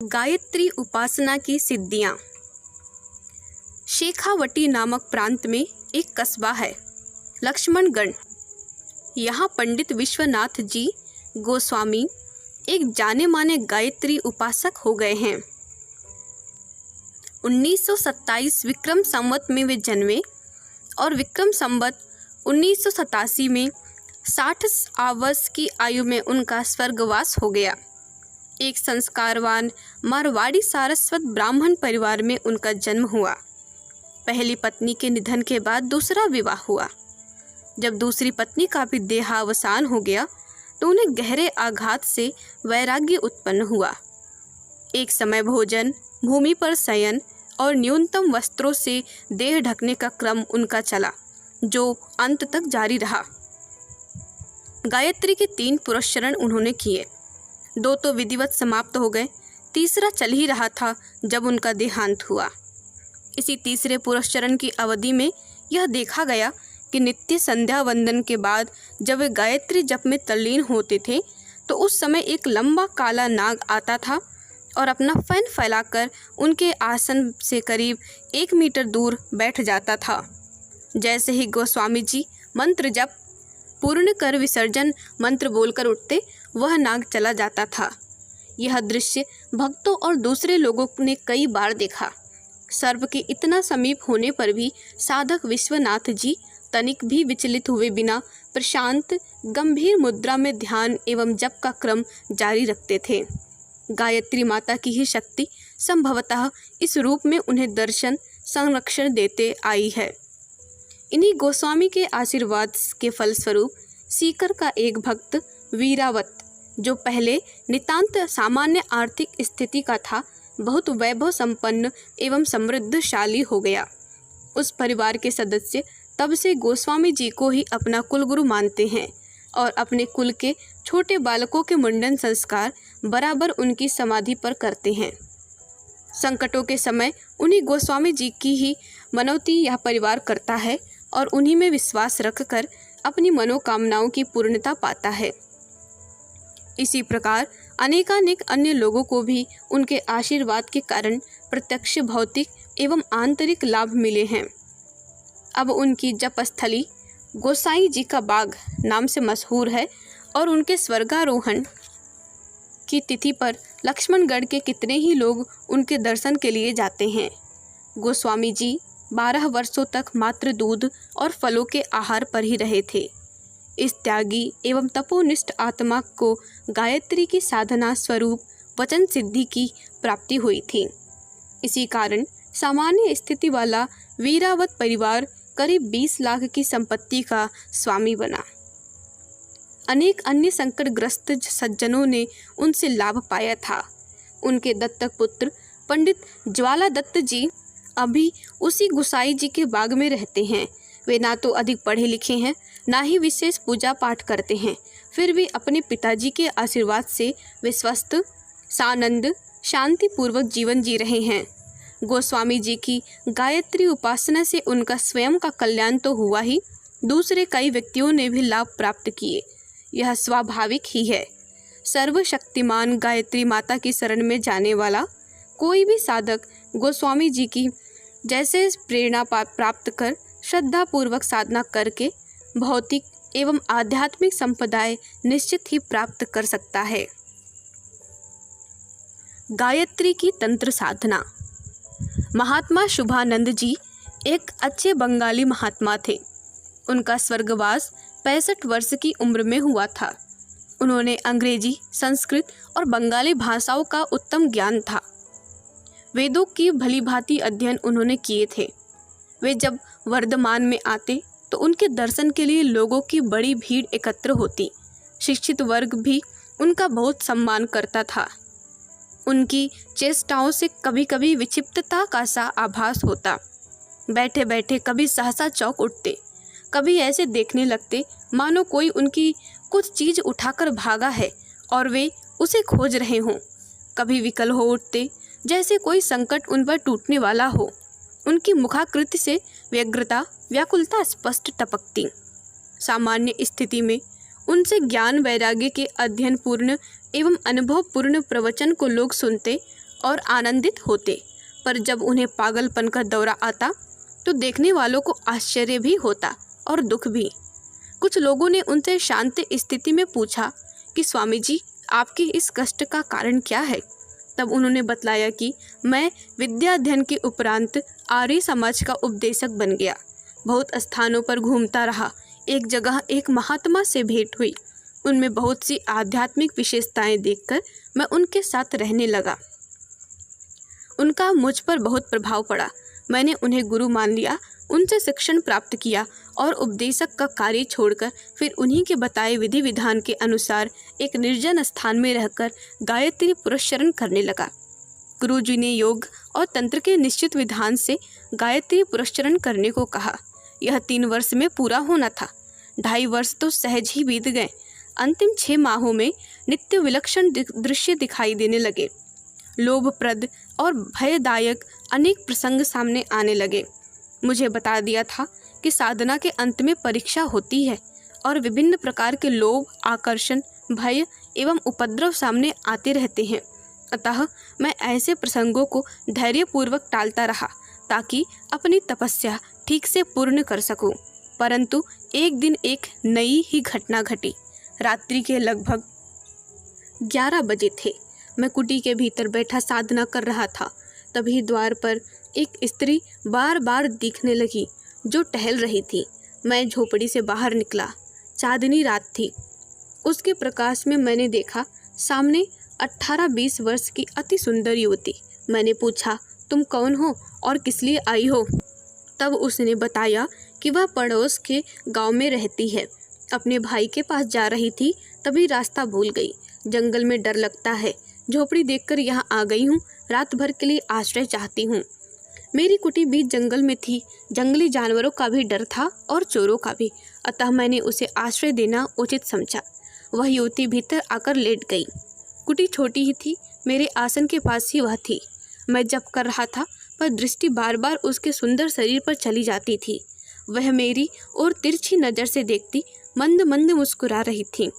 गायत्री उपासना की सिद्धियाँ। शेखावटी नामक प्रांत में एक कस्बा है, लक्ष्मणगढ़। यहाँ पंडित विश्वनाथ जी गोस्वामी एक जाने माने गायत्री उपासक हो गए हैं। 1927 विक्रम संवत में वे जन्मे और विक्रम संवत 1987 में 60 वर्ष की आयु में उनका स्वर्गवास हो गया। एक संस्कारवान मारवाड़ी सारस्वत ब्राह्मण परिवार में उनका जन्म हुआ। पहली पत्नी के निधन के बाद दूसरा विवाह हुआ। जब दूसरी पत्नी का भी देहावसान हो गया तो उन्हें गहरे आघात से वैराग्य उत्पन्न हुआ। एक समय भोजन, भूमि पर शयन और न्यूनतम वस्त्रों से देह ढकने का क्रम उनका चला, जो अंत तक जारी रहा। गायत्री के 3 पुरस्चरण उन्होंने किए, 2 तो विधिवत समाप्त हो गए, तीसरा चल ही रहा था जब उनका देहांत हुआ। इसी तीसरे पुरस्चरण की अवधि में यह देखा गया कि नित्य संध्या वंदन के बाद जब वे गायत्री जप में तल्लीन होते थे तो उस समय एक लंबा काला नाग आता था और अपना फन फैलाकर उनके आसन से करीब 1 मीटर दूर बैठ जाता था। जैसे ही गोस्वामी जी मंत्र जप पूर्ण कर विसर्जन मंत्र बोलकर उठते, वह नाग चला जाता था। यह दृश्य भक्तों और दूसरे लोगों ने कई बार देखा। सर्प के इतना समीप होने पर भी साधक विश्वनाथ जी तनिक भी विचलित हुए बिना प्रशांत गंभीर मुद्रा में ध्यान एवं जप का क्रम जारी रखते थे। गायत्री माता की ही शक्ति संभवतः इस रूप में उन्हें दर्शन संरक्षण देते आई है। इन्हीं गोस्वामी के आशीर्वाद के फलस्वरूप सीकर का एक भक्त वीरावत, जो पहले नितांत सामान्य आर्थिक स्थिति का था, बहुत वैभव संपन्न एवं समृद्धशाली हो गया। उस परिवार के सदस्य तब से गोस्वामी जी को ही अपना कुलगुरु मानते हैं और अपने कुल के छोटे बालकों के मुंडन संस्कार बराबर उनकी समाधि पर करते हैं। संकटों के समय उन्हीं गोस्वामी जी की ही मनौती यह परिवार करता है और उन्हीं में विश्वास रखकर अपनी मनोकामनाओं की पूर्णता पाता है। इसी प्रकार अनेकानेक अन्य लोगों को भी उनके आशीर्वाद के कारण प्रत्यक्ष भौतिक एवं आंतरिक लाभ मिले हैं। अब उनकी जपस्थली गोसाई जी का बाग नाम से मशहूर है और उनके स्वर्गारोहण की तिथि पर लक्ष्मणगढ़ के कितने ही लोग उनके दर्शन के लिए जाते हैं। गोस्वामी जी 12 वर्षों तक मात्र दूध और फलों के आहार पर ही रहे थे। इस त्यागी एवं तपोनिष्ठ आत्मा को गायत्री की साधना स्वरूप वचन सिद्धि की प्राप्ति हुई थी। इसी कारण सामान्य स्थिति वाला वीरावत परिवार करीब 20 लाख की संपत्ति का स्वामी बना। अनेक अन्य संकटग्रस्त सज्जनों ने उनसे लाभ पाया था। उनके दत्तक पुत्र पंडित ज्वाला दत्त जी अभी उसी गुसाई जी के बाग में रहते हैं। वे ना तो अधिक पढ़े लिखे हैं, ना ही विशेष पूजा पाठ करते हैं, फिर भी अपने पिताजी के आशीर्वाद से वे स्वस्थ, सानंद, शांतिपूर्वक जीवन जी रहे हैं। गोस्वामी जी की गायत्री उपासना से उनका स्वयं का कल्याण तो हुआ ही, दूसरे कई व्यक्तियों ने भी लाभ प्राप्त किए। यह स्वाभाविक ही है। सर्वशक्तिमान गायत्री माता की शरण में जाने वाला कोई भी साधक गोस्वामी जी की जैसे प्रेरणा प्राप्त कर श्रद्धापूर्वक साधना करके भौतिक एवं आध्यात्मिक संपदाएं निश्चित ही प्राप्त कर सकता है। गायत्री की तंत्र साधना। महात्मा शुभानंद जी एक अच्छे बंगाली महात्मा थे। उनका स्वर्गवास 65 वर्ष की उम्र में हुआ था। उन्होंने अंग्रेजी, संस्कृत और बंगाली भाषाओं का उत्तम ज्ञान था। वेदों की भलीभांति अध्ययन उन्होंने किए थे। वे जब वर्धमान में आते तो उनके दर्शन के लिए लोगों की बड़ी भीड़ एकत्र होती। शिक्षित वर्ग भी उनका बहुत सम्मान करता था। उनकी चेष्टाओं से कभी कभी विक्षिप्तता का सा आभास होता। बैठे बैठे कभी सहसा चौंक उठते, कभी ऐसे देखने लगते मानो कोई उनकी कुछ चीज उठाकर भागा है और वे उसे खोज रहे हों। कभी विकल हो उठते, जैसे कोई संकट उन पर टूटने वाला हो। उनकी मुखाकृति से व्यग्रता, व्याकुलता स्पष्ट टपकती। सामान्य स्थिति में उनसे ज्ञान वैराग्य के अध्ययन पूर्ण एवं अनुभव पूर्ण प्रवचन को लोग सुनते और आनंदित होते, पर जब उन्हें पागलपन का दौरा आता तो देखने वालों को आश्चर्य भी होता और दुख भी। कुछ लोगों ने उनसे शांत स्थिति में पूछा कि स्वामी जी, आपके इस कष्ट का कारण क्या है। तब उन्होंने बतलाया कि मैं विद्या अध्ययन के उपरांत आर्य समाज का उपदेशक बन गया। बहुत स्थानों पर घूमता रहा। एक जगह एक महात्मा से भेंट हुई। उनमें बहुत सी आध्यात्मिक विशेषताएं देखकर मैं उनके साथ रहने लगा। उनका मुझ पर बहुत प्रभाव पड़ा। मैंने उन्हें गुरु मान लिया, उनसे शिक्षण प्राप्त किया और उपदेशक का कार्य छोड़कर फिर उन्हीं के बताए विधि विधान के अनुसार एक निर्जन स्थान में रहकर गायत्री पुरस्चरण करने लगा। गुरु जी ने योग और तंत्र के निश्चित विधान से गायत्री पुरस्चरण करने को कहा। यह 3 वर्ष में पूरा होना था। 2.5 वर्ष तो सहज ही बीत गए। अंतिम 6 माहों में नित्य विलक्षण दृश्य दिखाई देने लगे। लोभप्रद और भयदायक अनेक प्रसंग सामने आने लगे। मुझे बता दिया था कि साधना के अंत में परीक्षा होती है और विभिन्न प्रकार के लोभ, आकर्षण, भय एवं उपद्रव सामने आते रहते हैं। अतः मैं ऐसे प्रसंगों को धैर्यपूर्वक टालता रहा ताकि अपनी तपस्या ठीक से पूर्ण कर सकूं। परंतु एक दिन एक नई ही घटना घटी। रात्रि के लगभग 11 बजे थे। मैं कुटी के भीतर बैठा साधना कर रहा था। तभी द्वार पर एक स्त्री बार बार दिखने लगी जो टहल रही थी। मैं झोपड़ी से बाहर निकला। चांदनी रात थी। उसके प्रकाश में मैंने देखा सामने 18-20 वर्ष की अति सुंदर युवती। मैंने पूछा, तुम कौन हो और किस लिए आई हो? तब उसने बताया कि वह पड़ोस के गांव में रहती है। अपने भाई के पास जा रही थी, तभी रास्ता भूल गई। जंगल में डर लगता है। झोपड़ी देखकर यहाँ आ गई हूँ। रात भर के लिए आश्रय चाहती हूँ। मेरी कुटी बीच जंगल में थी। जंगली जानवरों का भी डर था और चोरों का भी। अतः मैंने उसे आश्रय देना उचित समझा। वह युवती भीतर आकर लेट गई। कुटी छोटी ही थी। मेरे आसन के पास ही वह थी। मैं जप कर रहा था, पर दृष्टि बार बार उसके सुंदर शरीर पर चली जाती थी। वह मेरी ओर तिरछी नज़र से देखती, मंद मंद मुस्कुरा रही थी।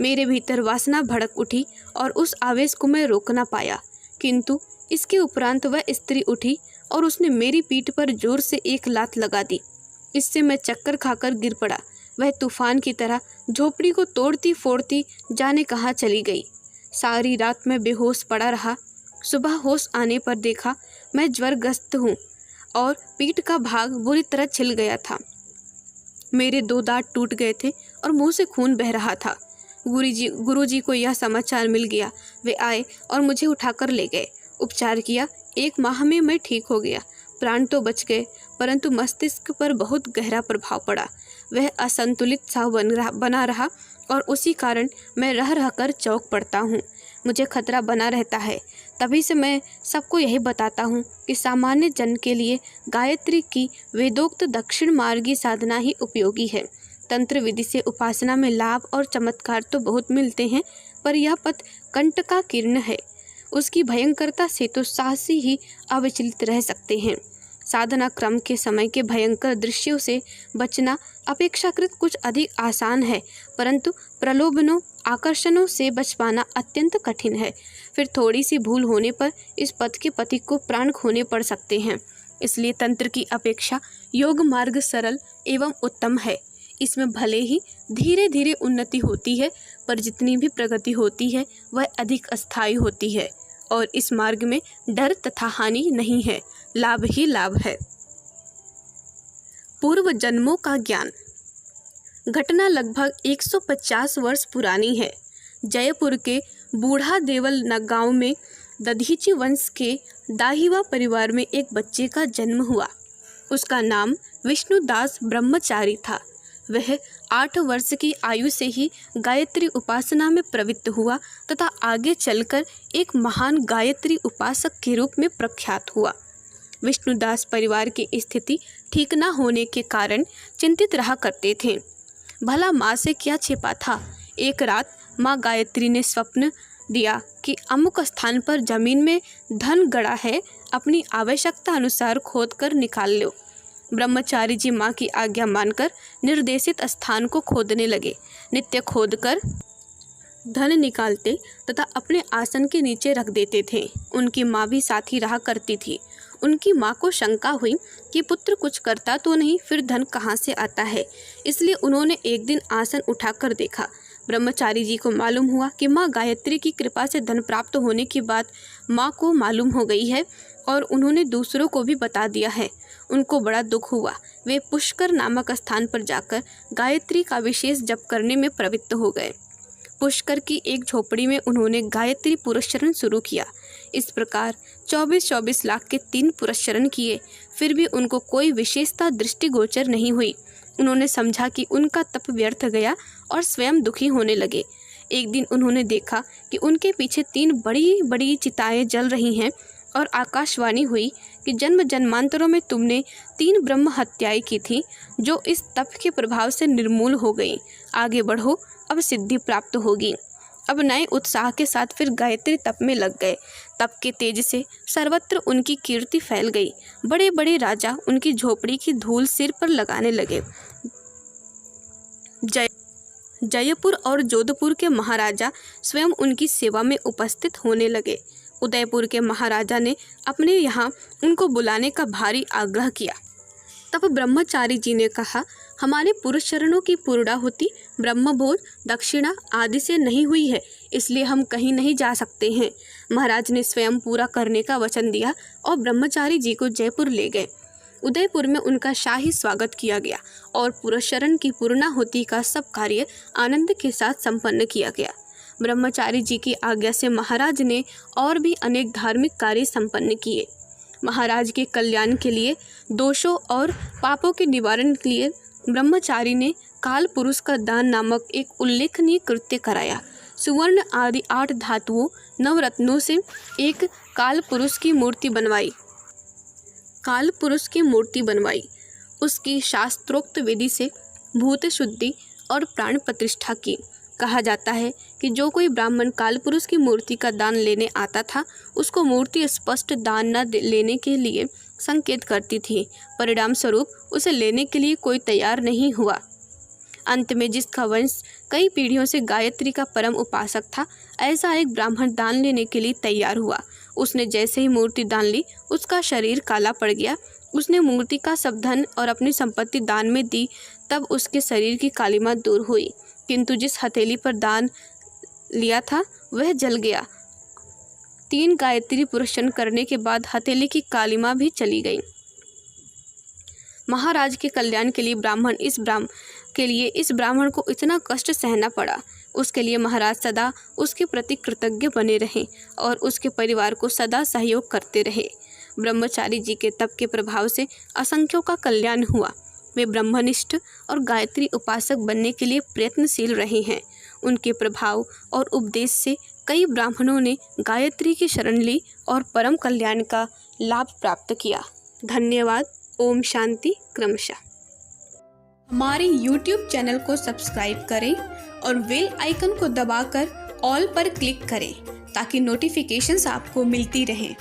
मेरे भीतर वासना भड़क उठी और उस आवेश को मैं रोक न पाया। किंतु इसके उपरांत वह स्त्री उठी और उसने मेरी पीठ पर जोर से एक लात लगा दी। इससे मैं चक्कर खाकर गिर पड़ा। वह तूफान की तरह झोपड़ी को तोड़ती फोड़ती जाने कहाँ चली गई। सारी रात मैं बेहोश पड़ा रहा। सुबह होश आने पर देखा मैं ज्वरग्रस्त हूँ और पीठ का भाग बुरी तरह छिल गया था। मेरे 2 दांत टूट गए थे और मुंह से खून बह रहा था। गुरुजी को यह समाचार मिल गया। वे आए और मुझे उठाकर ले गए। उपचार किया। 1 माह में मैं ठीक हो गया। प्राण तो बच गए, परंतु मस्तिष्क पर बहुत गहरा प्रभाव पड़ा। वह असंतुलित सा बना रहा और उसी कारण मैं रह रहकर चौंक पड़ता हूँ। मुझे खतरा बना रहता है। तभी से मैं सबको यही बताता हूँ कि सामान्य जन के लिए गायत्री की वेदोक्त दक्षिण मार्गी साधना ही उपयोगी है। तंत्र विधि से उपासना में लाभ और चमत्कार तो बहुत मिलते हैं, पर यह पथ कंटकाकीर्ण है। उसकी भयंकरता से तो साहसी ही अविचलित रह सकते हैं। साधना क्रम के समय के भयंकर दृश्यों से बचना अपेक्षाकृत कुछ अधिक आसान है, परंतु प्रलोभनों, आकर्षणों से बच पाना अत्यंत कठिन है। फिर थोड़ी सी भूल होने पर इस पथ के पथिक को प्राण खोने पड़ सकते हैं। इसलिए तंत्र की अपेक्षा योग मार्ग सरल एवं उत्तम है। इसमें भले ही धीरे धीरे उन्नति होती है, पर जितनी भी प्रगति होती है वह अधिक अस्थायी होती है और इस मार्ग में डर तथा हानि नहीं है, लाभ ही लाभ है। पूर्व जन्मों का ज्ञान। घटना लगभग 150 वर्ष पुरानी है। जयपुर के बूढ़ा देवल गांव में दधीची वंश के दाहिवा परिवार में एक बच्चे का जन्म हुआ। उसका नाम विष्णुदास ब्रह्मचारी था। वह 8 वर्ष की आयु से ही गायत्री उपासना में प्रवृत्त हुआ तथा आगे चलकर एक महान गायत्री उपासक के रूप में प्रख्यात हुआ। विष्णुदास परिवार की स्थिति ठीक न होने के कारण चिंतित रहा करते थे। भला माँ से क्या छिपा था। एक रात माँ गायत्री ने स्वप्न दिया कि अमुक स्थान पर जमीन में धन गड़ा है, अपनी आवश्यकता अनुसार खोद कर निकाल लो। ब्रह्मचारी जी माँ की आज्ञा मानकर निर्देशित स्थान को खोदने लगे। नित्य खोदकर धन निकालते तथा अपने आसन के नीचे रख देते थे। उनकी माँ भी साथ ही रहा करती थी। उनकी माँ को शंका हुई कि पुत्र कुछ करता तो नहीं, फिर धन कहाँ से आता है। इसलिए उन्होंने एक दिन आसन उठाकर देखा। ब्रह्मचारी जी को मालूम हुआ कि माँ गायत्री की कृपा से धन प्राप्त होने की बात माँ को मालूम हो गई है और उन्होंने दूसरों को भी बता दिया है। उनको बड़ा दुख हुआ। वे पुष्कर नामक स्थान पर जाकर गायत्री का विशेष जप करने में प्रवृत्त हो गए। पुष्कर की एक झोपड़ी में उन्होंने गायत्री पुरस्चरण शुरू किया। इस प्रकार 24-24 लाख के 3 पुरस्चरण किए, फिर भी उनको कोई विशेषता दृष्टिगोचर नहीं हुई। उन्होंने समझा कि उनका तप व्यर्थ गया और स्वयं दुखी होने लगे। एक दिन उन्होंने देखा कि उनके पीछे 3 बड़ी बड़ी चिताएं जल रही हैं और आकाशवाणी हुई कि जन्म जन्मांतरों में तुमने 3 ब्रह्म हत्याएं की थी, जो इस तप के प्रभाव से निर्मूल हो गई। आगे बढ़ो, अब सिद्धि प्राप्त होगी। अब नए उत्साह के साथ फिर गायत्री तप में लग गए। तप के तेज से सर्वत्र उनकी कीर्ति फैल गई। बड़े बड़े राजा उनकी झोपड़ी की धूल सिर पर लगाने लगे। जयपुर और जोधपुर के महाराजा स्वयं उनकी सेवा में उपस्थित होने लगे। उदयपुर के महाराजा ने अपने यहाँ उनको बुलाने का भारी आग्रह किया। तब ब्रह्मचारी जी ने कहा, हमारे पुरस्चरणों की पूर्णाहुति ब्रह्मभोज, दक्षिणा आदि से नहीं हुई है, इसलिए हम कहीं नहीं जा सकते हैं। महाराज ने स्वयं पूरा करने का वचन दिया और ब्रह्मचारी जी को जयपुर ले गए। उदयपुर में उनका शाही स्वागत किया गया और पुरस्चरण की पूर्णाहुति का सब कार्य आनंद के साथ संपन्न किया गया। ब्रह्मचारी जी की आज्ञा से महाराज ने और भी अनेक धार्मिक कार्य संपन्न किए। महाराज के कल्याण के लिए, दोषों और पापों के निवारण के लिए ब्रह्मचारी ने काल पुरुष का दान नामक एक उल्लेखनीय कृत्य कराया। सुवर्ण आदि 8 धातुओं नवरत्नों से एक काल पुरुष की मूर्ति बनवाई। उसकी शास्त्रोक्त विधि से भूत शुद्धि और प्राण प्रतिष्ठा की। कहा जाता है कि जो कोई ब्राह्मण कालपुरुष की मूर्ति का दान लेने आता था, उसको मूर्ति स्पष्ट दान न लेने के लिए संकेत करती थी। परिणाम स्वरूप उसे लेने के लिए कोई तैयार नहीं हुआ। अंत में जिसका वंश कई पीढ़ियों से गायत्री का परम उपासक था, ऐसा एक ब्राह्मण दान लेने के लिए तैयार हुआ। उसने जैसे ही मूर्ति दान ली, उसका शरीर काला पड़ गया। उसने मूर्ति का सब धन और अपनी संपत्ति दान में दी, तब उसके शरीर की कालिमा दूर हुई, किंतु जिस हथेली पर दान लिया था वह जल गया। 3 गायत्री पुरस्चरण करने के बाद हथेली की कालिमा भी चली गई। महाराज के कल्याण के लिए इस ब्राह्मण को इतना कष्ट सहना पड़ा। उसके लिए महाराज सदा उसके प्रति कृतज्ञ बने रहे और उसके परिवार को सदा सहयोग करते रहे। ब्रह्मचारी जी के तप के प्रभाव से असंख्यों का कल्याण हुआ। वे ब्रह्मनिष्ठ और गायत्री उपासक बनने के लिए प्रयत्नशील रहे हैं। उनके प्रभाव और उपदेश से कई ब्राह्मणों ने गायत्री की शरण ली और परम कल्याण का लाभ प्राप्त किया। धन्यवाद। ओम शांति। क्रमशः हमारे YouTube चैनल को सब्सक्राइब करें और बेल आइकन को दबाकर ऑल पर क्लिक करें ताकि नोटिफिकेशंस आपको मिलती रहें।